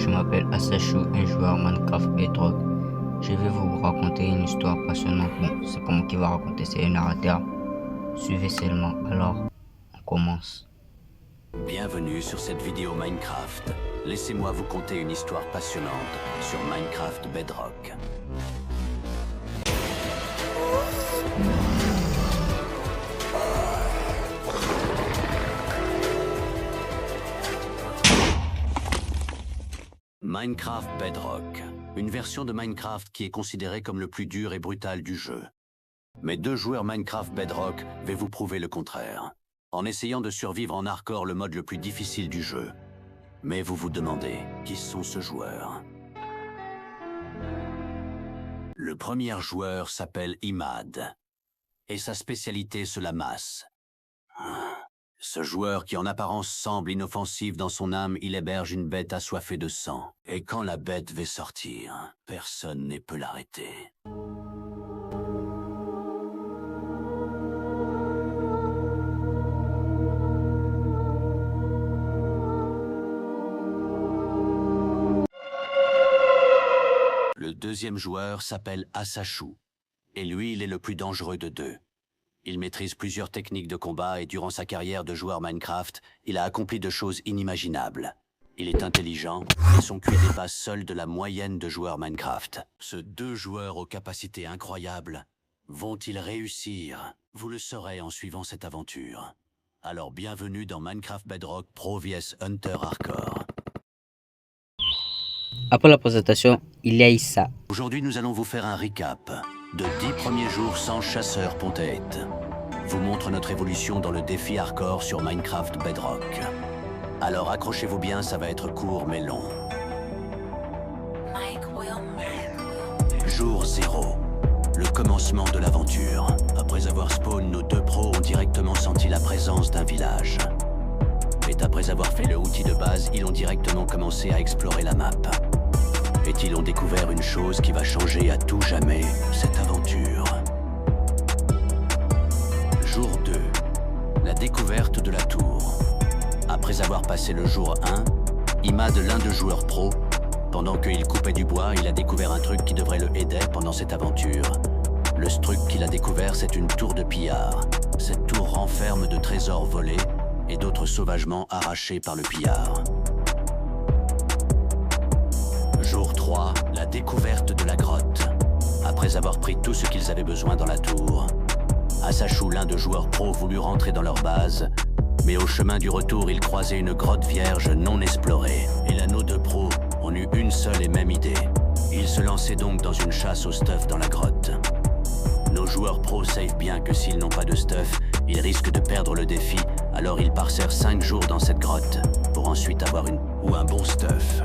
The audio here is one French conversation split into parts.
je m'appelle Asashu, un joueur Minecraft Bedrock. Je vais vous raconter une histoire passionnante. Bon, c'est pas moi qui va raconter, c'est un narrateur. Suivez seulement, alors on commence. Bienvenue sur cette vidéo Minecraft. Laissez-moi vous conter une histoire passionnante sur Minecraft Bedrock. Minecraft Bedrock, une version de Minecraft qui est considérée comme le plus dur et brutal du jeu. Mais deux joueurs Minecraft Bedrock vais vous prouver le contraire, en essayant de survivre en hardcore, le mode le plus difficile du jeu. Mais vous vous demandez, qui sont ces joueurs? Le premier joueur s'appelle Imad, et sa spécialité c'est la masse. Ce joueur qui en apparence semble inoffensif, dans son âme il héberge une bête assoiffée de sang. Et quand la bête va sortir, personne ne peut l'arrêter. Le deuxième joueur s'appelle Asashu, et lui il est le plus dangereux de deux. Il maîtrise plusieurs techniques de combat et durant sa carrière de joueur Minecraft, il a accompli de choses inimaginables. Il est intelligent et son QI dépasse seul de la moyenne de joueurs Minecraft. Ces deux joueurs aux capacités incroyables, vont-ils réussir? Vous le saurez en suivant cette aventure. Alors bienvenue dans Minecraft Bedrock Pro vs Hunter Hardcore. Après la présentation, il y a Issa. Aujourd'hui, nous allons vous faire un recap de 10 premiers jours sans chasseur Pontaite. Vous montre notre évolution dans le défi hardcore sur Minecraft Bedrock. Alors accrochez-vous bien, ça va être court mais long. Jour 0. Le commencement de l'aventure. Après avoir spawn, nos deux pros ont directement senti la présence d'un village. Et après avoir fait le outil de base, ils ont directement commencé à explorer la map. Et ils ont découvert une chose qui va changer à tout jamais cette aventure. Jour 2. La découverte de la tour. Après avoir passé le jour 1, Imad, l'un des joueurs pro, pendant qu'il coupait du bois, il a découvert un truc qui devrait le aider pendant cette aventure. Le truc qu'il a découvert, c'est une tour de pillard. Cette tour renferme de trésors volés et d'autres sauvagement arrachés par le pillard. Jour 3, la découverte de la grotte. Après avoir pris tout ce qu'ils avaient besoin dans la tour, Asashu, l'un des joueurs pro, voulut rentrer dans leur base, mais au chemin du retour, ils croisaient une grotte vierge non explorée. Et là, nos deux pros ont eu une seule et même idée. Ils se lançaient donc dans une chasse au stuff dans la grotte. Nos joueurs pros savent bien que s'ils n'ont pas de stuff, ils risquent de perdre le défi, alors ils passèrent 5 jours dans cette grotte, pour ensuite avoir un bon stuff.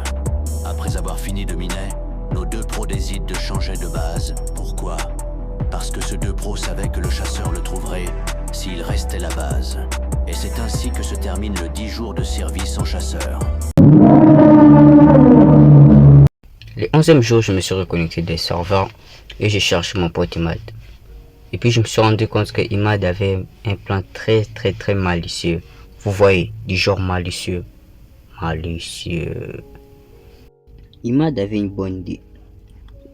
Après avoir fini de miner, nos deux pros décident de changer de base. Pourquoi? Parce que ces deux pros savaient que le chasseur le trouverait s'il restait la base. Et c'est ainsi que se termine le 10 jours de service en chasseur. Le 11e jour, je me suis reconnecté des serveurs et j'ai cherché mon pote Imad. Et puis je me suis rendu compte que Imad avait un plan très malicieux. Vous voyez, du genre malicieux. Imad avait une bonne idée.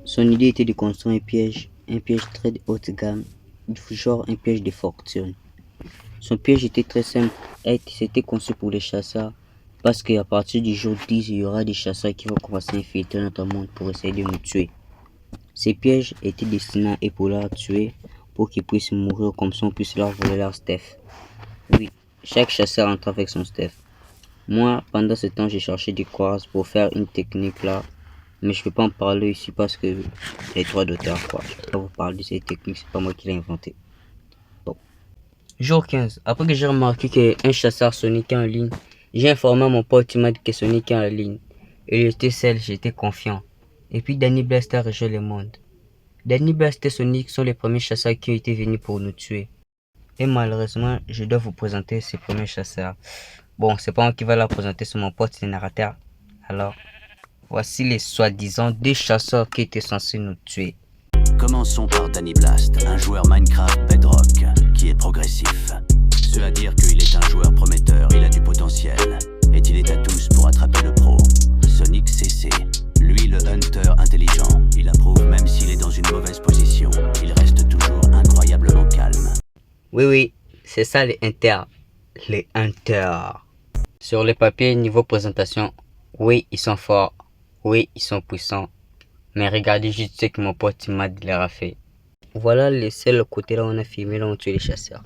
Son idée était de construire un piège très de haute gamme, du genre un piège de fortune. Son piège était très simple et c'était conçu pour les chasseurs, parce qu'à partir du jour 10, il y aura des chasseurs qui vont commencer à infiltrer notre monde pour essayer de nous tuer. Ces pièges étaient destinés à épauler leur tuer pour qu'ils puissent mourir, comme ça on puisse leur voler leur stuff. Oui, chaque chasseur entre avec son stuff. Moi, pendant ce temps, j'ai cherché des quartz pour faire une technique là, mais je peux pas en parler ici parce que les droits d'auteur quoi. Je peux pas vous parler de cette technique, c'est pas moi qui l'ai inventé. Bon. Jour 15, après que j'ai remarqué qu'un chasseur Sonic est en ligne, j'ai informé mon pote Imad que Sonic est en ligne. Il était seul, j'étais confiant. Et puis Danny Blast a rejoint le monde. Danny Blast et Sonic sont les premiers chasseurs qui ont été venus pour nous tuer. Et malheureusement, je dois vous présenter ces premiers chasseurs. Bon, c'est pas moi qui va la présenter, c'est mon pote, c'est le narrateur. Alors, voici les soi-disant deux chasseurs qui étaient censés nous tuer. Commençons par Danny Blast, un joueur Minecraft Bedrock qui est progressif. Ce à dire qu'il est un joueur prometteur, il a du potentiel. Et il est à tous pour attraper le pro. Sonic CC. Oui, c'est ça les Inter. Les Inter. Sur le papier, niveau présentation, oui, ils sont forts. Oui, ils sont puissants. Mais regardez juste ce que mon pote Imad leur a fait. Voilà le seul côté là où on a filmé, là où on tue les chasseurs.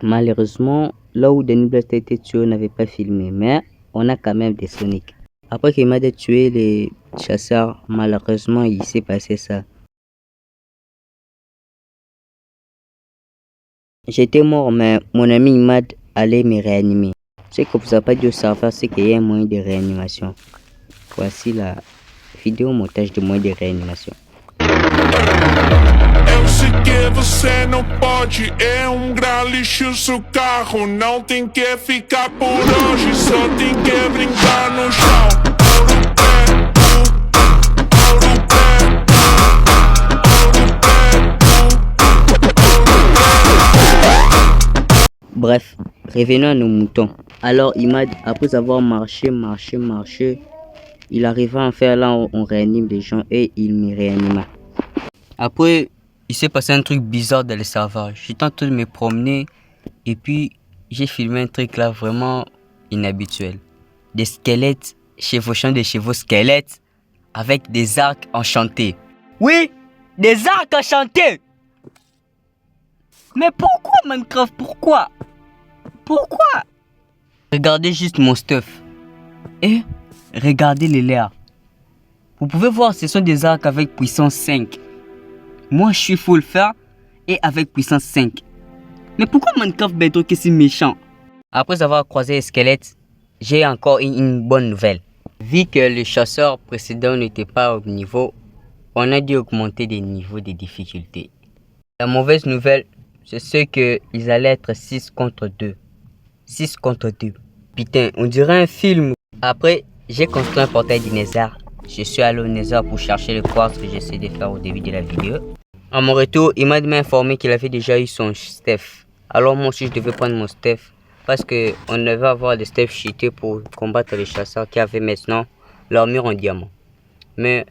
Malheureusement, là où Danny Blast a été tué, on n'avait pas filmé, mais on a quand même des Sonic. Après qu'il m'a tué les chasseurs, malheureusement, il s'est passé ça. J'étais mort, mais mon ami Imad allait me réanimer. Ce que vous n'avez pas dû savoir, c'est qu'il y a un moyen de réanimation. Voici la vidéo montage de moyen de réanimation. Eu sei que você não pode, é grau lixo seu carro. Não tem que ficar por hoje, só tem que brincar no chão. Bref, revenons à nos moutons. Alors Imad, après avoir marché, il arriva à faire là où on réanime les gens et il me réanima. Après, il s'est passé un truc bizarre dans le serveur. J'étais en train de me promener et puis j'ai filmé un truc là vraiment inhabituel. Des squelettes chevauchant des chevaux squelettes avec des arcs enchantés. Oui, des arcs enchantés. Mais pourquoi Minecraft? Pourquoi? Regardez juste mon stuff. Et regardez les layers. Vous pouvez voir, ce sont des arcs avec puissance 5. Moi, je suis full fer et avec puissance 5. Mais pourquoi Minecraft Bedrock est si méchant? Après avoir croisé les squelettes, j'ai encore une bonne nouvelle. Vu que les chasseurs précédents n'étaient pas au niveau, on a dû augmenter les niveaux de difficulté. La mauvaise nouvelle, c'est ce qu'ils allaient être 6 contre 2. 6 contre 2. Putain, on dirait un film. Après, j'ai construit un portail du Nether. Je suis allé au Nether pour chercher le quartz que j'essaie de faire au début de la vidéo. À mon retour, il m'a informé qu'il avait déjà eu son Steph. Alors moi aussi, je devais prendre mon Steph. Parce qu'on devait avoir des Steph cheatés pour combattre les chasseurs qui avaient maintenant l'armure en diamant. Mais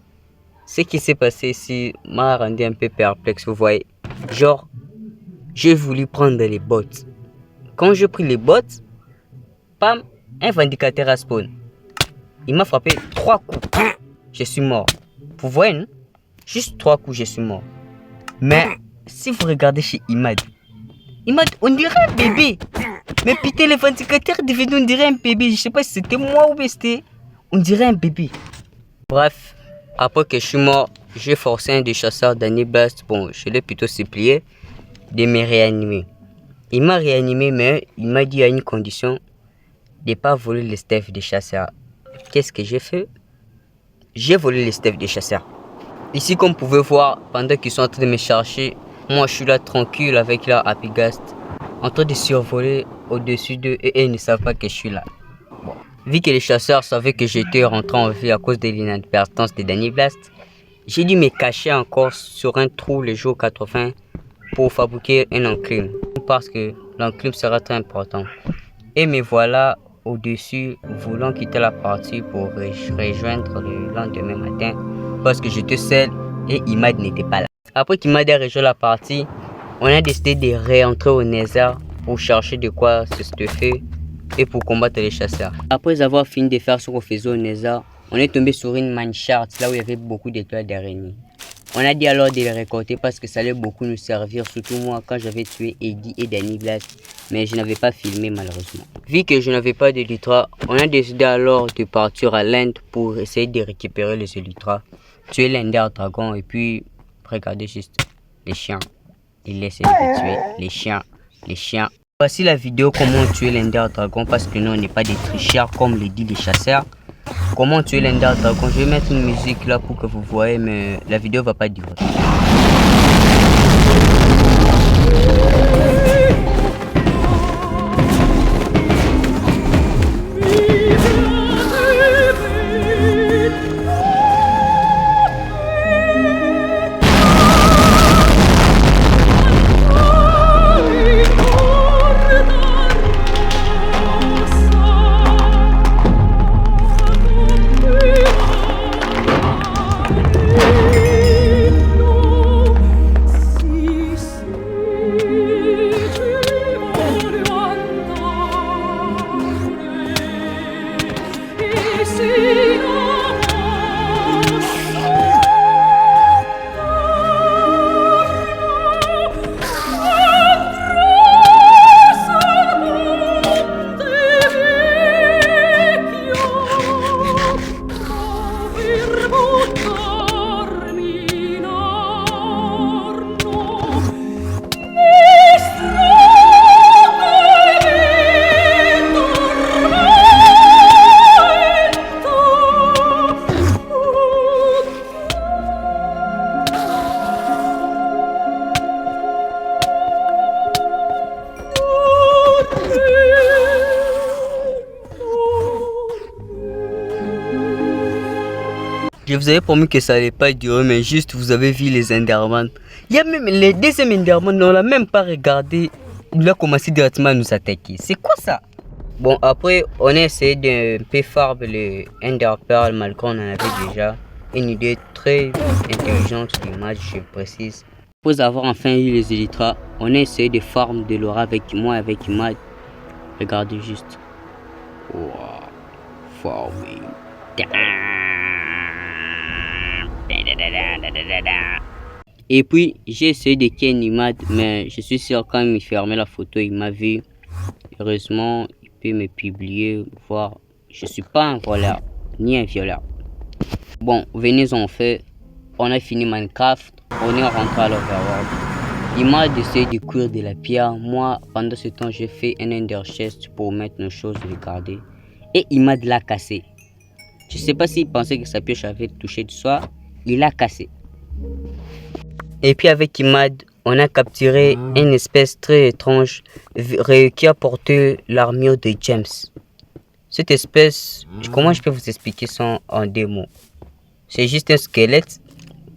ce qui s'est passé ici m'a rendu un peu perplexe, vous voyez. Genre, j'ai voulu prendre les bottes. Quand j'ai pris les bottes, pam, un vindicateur a spawn. Il m'a frappé 3 coups. Je suis mort. Vous voyez, non? Juste 3 coups, je suis mort. Mais si vous regardez chez Imad, on dirait un bébé. Mais putain, le vindicateur devenu, on dirait un bébé. Je sais pas si c'était moi ou c'était. On dirait un bébé. Bref, après que je suis mort, j'ai forcé un des chasseurs Danny Blast, bon, je l'ai plutôt supplié, de me réanimer. Il m'a réanimé, mais il m'a dit à une condition, de ne pas voler les Steph des chasseurs. Qu'est-ce que j'ai fait? J'ai volé les Steph des chasseurs. Ici, comme vous pouvez voir, pendant qu'ils sont en train de me chercher, moi je suis là tranquille avec leur Happy Ghast, en train de survoler au-dessus d'eux et ils ne savent pas que je suis là. Bon. Vu que les chasseurs savaient que j'étais rentré en vie à cause de l'inadvertance de Danny Blast, j'ai dû me cacher encore sur un trou le jour 80 pour fabriquer un enclume. Parce que l'enclume sera très important. Et me voilà au-dessus, voulant quitter la partie pour rejoindre le lendemain matin. Parce que j'étais seul et Imad n'était pas là. Après qu'Imad a rejoint la partie, on a décidé de réentrer au Nether pour chercher de quoi se stuffer et pour combattre les chasseurs. Après avoir fini de faire ce qu'on faisait au Nether, on est tombé sur une minechart, là où il y avait beaucoup d'étoiles d'araignées. On a dit alors de les récolter parce que ça allait beaucoup nous servir, surtout moi quand j'avais tué Eddie et Danny Glass, mais je n'avais pas filmé malheureusement. Vu que je n'avais pas d'élytra, on a décidé alors de partir à l'Inde pour essayer de récupérer les élytras, tuer l'Ender Dragon et puis regardez juste les chiens. Il essaie de tuer les chiens. Voici la vidéo comment tuer l'Ender Dragon parce que nous on n'est pas des tricheurs comme le dit les chasseurs. Comment tuer l'Ender Dragon. Je vais mettre une musique là pour que vous voyez, mais la vidéo va pas durer. Je vous avais promis que ça allait pas durer, mais juste vous avez vu les Enderman. Il y a même les deuxièmes Enderman, on l'a même pas regardé. Il a commencé directement à nous attaquer. C'est quoi ça? Bon, après, on a essayé de peu farm le Ender Pearl, malgré on en avait déjà une idée très intelligente du match, je précise. Après avoir enfin eu les élytras, on a essayé de farm de l'aura avec moi, avec Imad. Regardez juste. Wow. Farming. Et puis j'ai essayé de ken Imad, mais je suis sûr quand il fermait la photo, il m'a vu. Heureusement, il peut me publier, voir. Je suis pas un voleur, ni un violeur. Bon, venez en fait. On a fini Minecraft, on est rentré à l'Overworld. Il m'a essayé de cuire de la pierre. Moi, pendant ce temps, j'ai fait un ender chest pour mettre nos choses de garder. Et il m'a de la cassé. Je sais pas s'il pensait que sa pioche avait touché du soir. Il a cassé. Et puis avec Imad, on a capturé une espèce très étrange qui a porté l'armure de James. Cette espèce, comment je peux vous expliquer ça en deux mots? C'est juste un squelette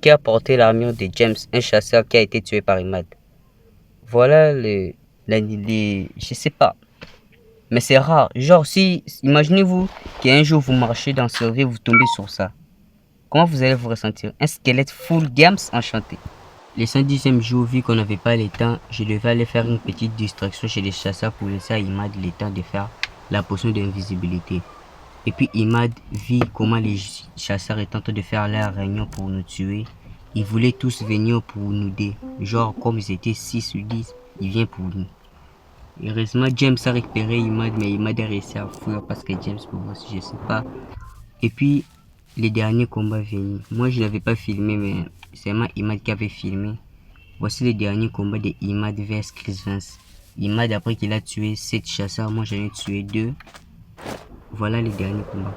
qui a porté l'armure de James, un chasseur qui a été tué par Imad. Voilà je sais pas. Mais c'est rare. Genre si, imaginez-vous qu'un jour vous marchez dans ce rêve, vous tombez sur ça. Comment vous allez vous ressentir? Un squelette full games enchanté. Les 110e jour, vu qu'on n'avait pas le temps, je devais aller faire une petite distraction chez les chasseurs pour laisser à Imad le temps de faire la potion d'invisibilité. Et puis Imad vit comment les chasseurs étaient en train de faire leur réunion pour nous tuer. Ils voulaient tous venir pour nous aider. Genre comme ils étaient 6 ou 10, ils viennent pour nous. Heureusement James a récupéré Imad, mais Imad a réussi à fuir parce que James pouvait aussi, je sais pas. Et puis les derniers combats venus. Moi je n'avais pas filmé, mais c'est vraiment Imad qui avait filmé. Voici les derniers combats de Imad vs Chris Vance. Imad, après qu'il a tué 7 chasseurs, moi j'en ai tué 2. Voilà les derniers combats.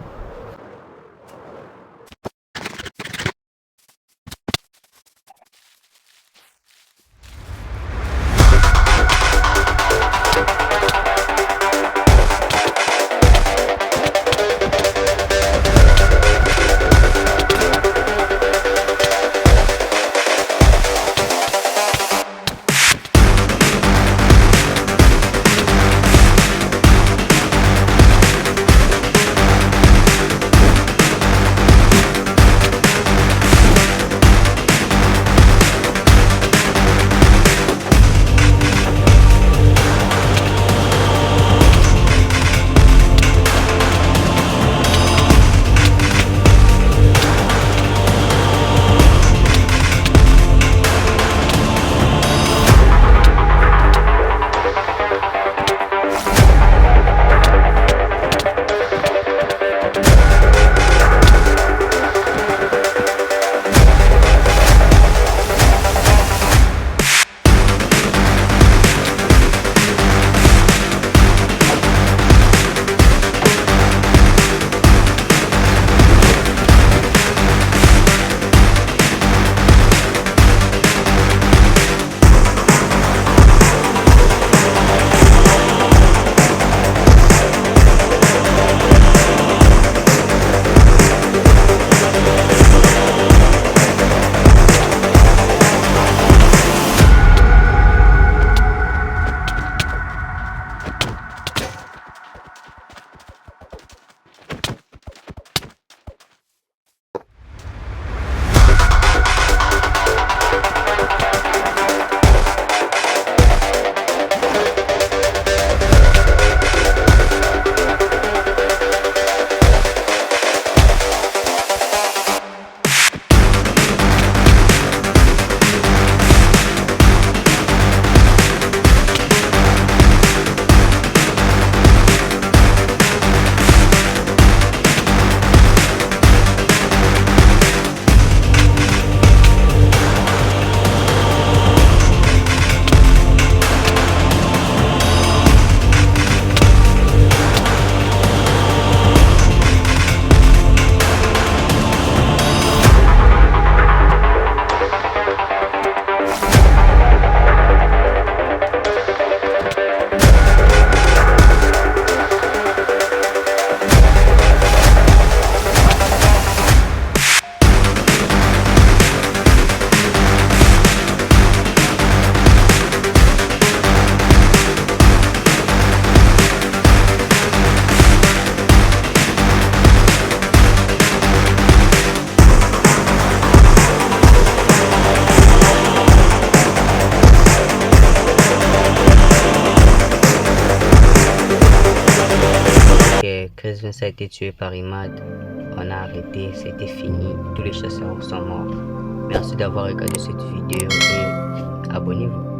Chris Vince a été tué par Imad. On a arrêté, c'était fini. Tous les chasseurs sont morts. Merci d'avoir regardé cette vidéo et abonnez-vous.